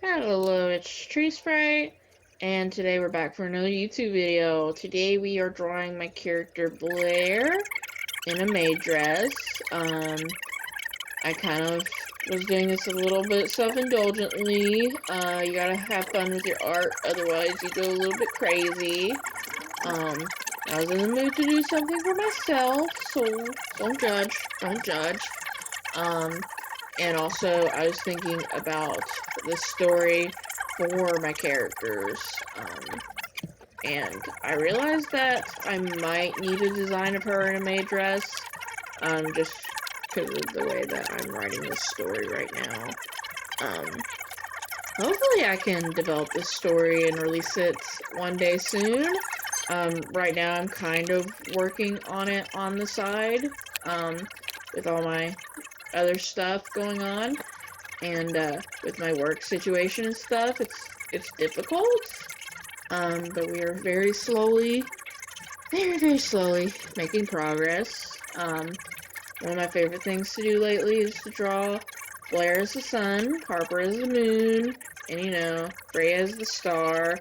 Hello, it's Tree Sprite, and today we're back for another YouTube video. Today we are drawing my character Blaire in a maid dress. I kind of was doing this a little bit self-indulgently. You gotta have fun with your art, otherwise you go a little bit crazy. I was in the mood to do something for myself, so don't judge. Um, and also, I was thinking about the story for my characters, and I realized that I might need a design of her in a maid dress, just because of the way that I'm writing this story right now. Hopefully I can develop this story and release it one day soon. Right now I'm kind of working on it on the side, with all my other stuff going on, and with my work situation and stuff, it's difficult. But we are very slowly making progress. One of my favorite things to do lately is to draw Blaire as the sun, Harper as the moon, and Ray as the star.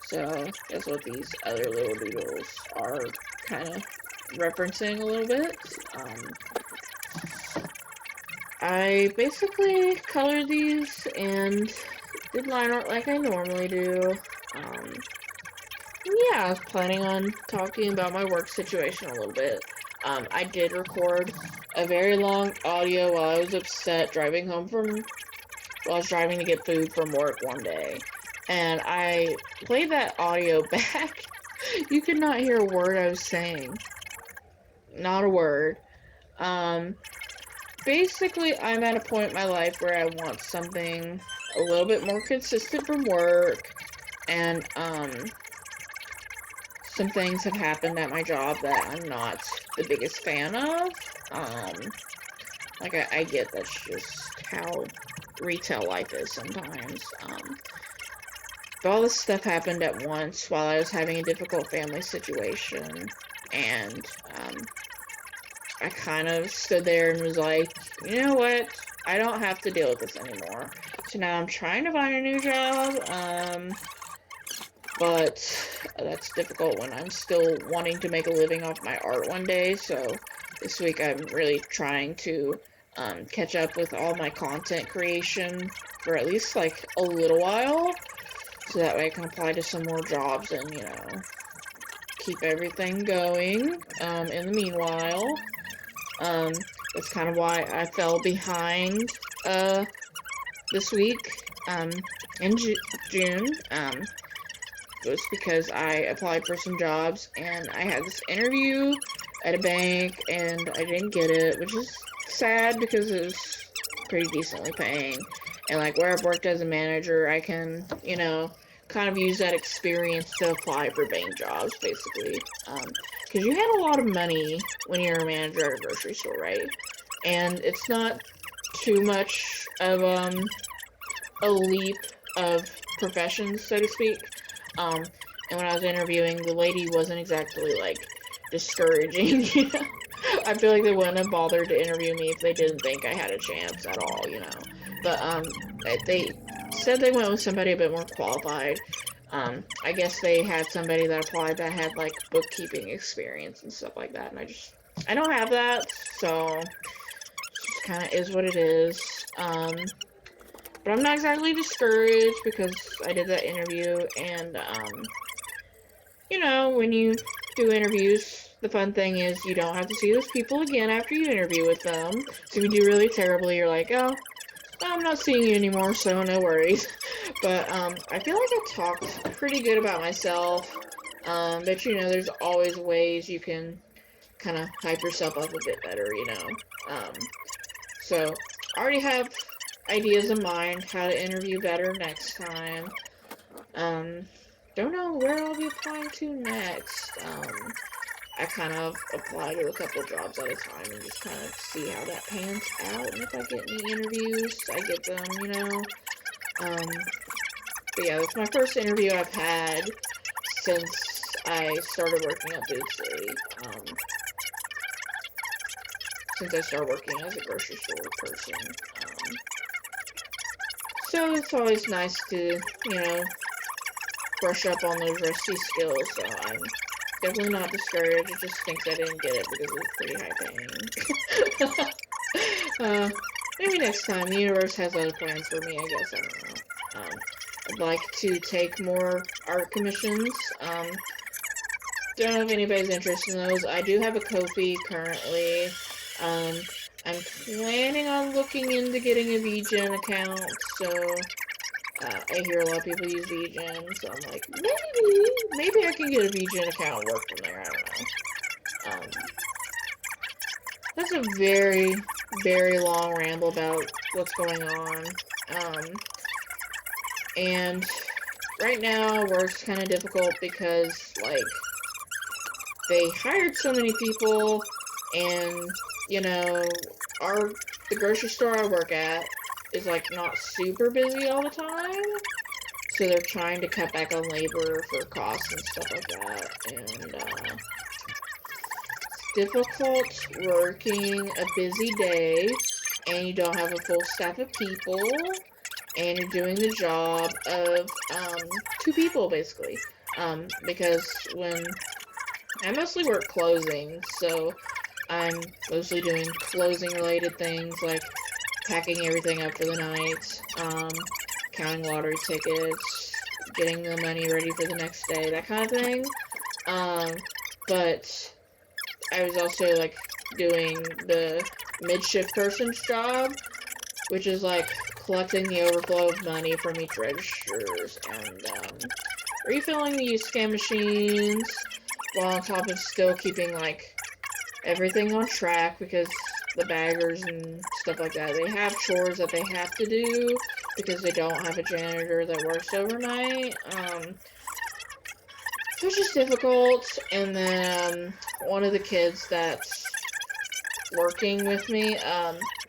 So that's what these other little doodles are kind of referencing a little bit. I basically colored these and did line art like I normally do. Yeah, I was planning on talking about my work situation a little bit. I did record a very long audio while I was upset while I was driving to get food from work one day. And I played that audio back. You could not hear a word I was saying. Not a word. Basically, I'm at a point in my life where I want something a little bit more consistent from work, and, some things have happened at my job that I'm not the biggest fan of. I get that's just how retail life is sometimes. But all this stuff happened at once while I was having a difficult family situation, and, I kind of stood there and was like, you know what? I don't have to deal with this anymore. So now I'm trying to find a new job, but that's difficult when I'm still wanting to make a living off my art one day. So this week I'm really trying to catch up with all my content creation for at least like a little while, so that way I can apply to some more jobs and keep everything going in the meanwhile. That's kind of why I fell behind this week in June. It was because I applied for some jobs and I had this interview at a bank and I didn't get it, which is sad because it was pretty decently paying. And like where I've worked as a manager, I can, kind of use that experience to apply for bank jobs, basically. Because you had a lot of money when you're a manager at a grocery store, right? And it's not too much of a leap of professions, so to speak. And when I was interviewing, the lady wasn't exactly like discouraging. I feel like they wouldn't have bothered to interview me if they didn't think I had a chance at all, But they said they went with somebody a bit more qualified. I guess they had somebody that applied that had like bookkeeping experience and stuff like that, and I don't have that, so it just kind of is what it is. But I'm not exactly discouraged because I did that interview, and when you do interviews, the fun thing is you don't have to see those people again after you interview with them. So if you do really terribly, you're like, oh, I'm not seeing you anymore, so no worries. But I feel like I talked pretty good about myself. But there's always ways you can kind of hype yourself up a bit better, So I already have ideas in mind how to interview better next time. Don't know where I'll be applying to next. I kind of apply to a couple jobs at a time and just kind of see how that pans out. And if I get any interviews, I get them, But yeah, that's my first interview I've had since I started working at Bootsy. Since I started working as a grocery store person. So it's always nice to, brush up on those rusty skills, so I'm definitely not discouraged. It just stinks I didn't get it because it was pretty high paying. Maybe next time. The universe has other plans for me, I guess. I don't know. I'd like to take more art commissions. Don't know if anybody's interested in those. I do have a Ko-fi currently. I'm planning on looking into getting a VGen account, so I hear a lot of people use VGen, so I'm like, maybe I can get a VGen account and work from there, I don't know. That's a very, very long ramble about what's going on. And right now, work's kind of difficult because, like, they hired so many people, and, the grocery store I work at is, like, not super busy all the time, so they're trying to cut back on labor for costs and stuff like that, and, it's difficult working a busy day, and you don't have a full staff of people, and you're doing the job of, 2 people, basically, because when I mostly work closing, so I'm mostly doing closing-related things, like packing everything up for the night, counting lottery tickets, getting the money ready for the next day, that kind of thing. But I was also, like, doing the mid-shift person's job, which is, like, collecting the overflow of money from each registers, and, refilling the use scan machines, while on top of still keeping, like, everything on track, because the baggers and stuff like that, they have chores that they have to do, because they don't have a janitor that works overnight, so it's just difficult. And then, one of the kids that's working with me,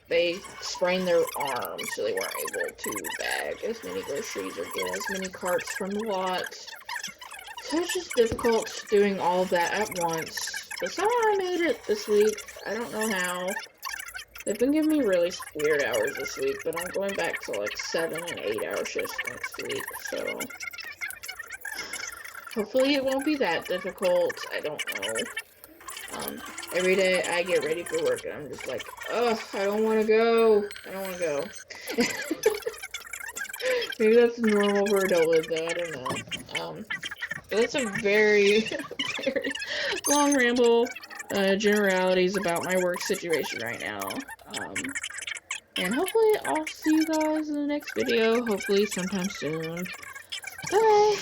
they sprained their arm, so they weren't able to bag as many groceries or get as many carts from the lot. So it's just difficult doing all of that at once. But somehow I made it this week. I don't know how. They've been giving me really weird hours this week, but I'm going back to like 7 and 8 hour shifts next week, so hopefully it won't be that difficult. I don't know. Every day I get ready for work and I'm just like, ugh, I don't want to go. I don't want to go. Maybe that's normal for adulthood though, I don't know. But that's a very, very long ramble, generalities about my work situation right now. And hopefully I'll see you guys in the next video, hopefully sometime soon. Bye!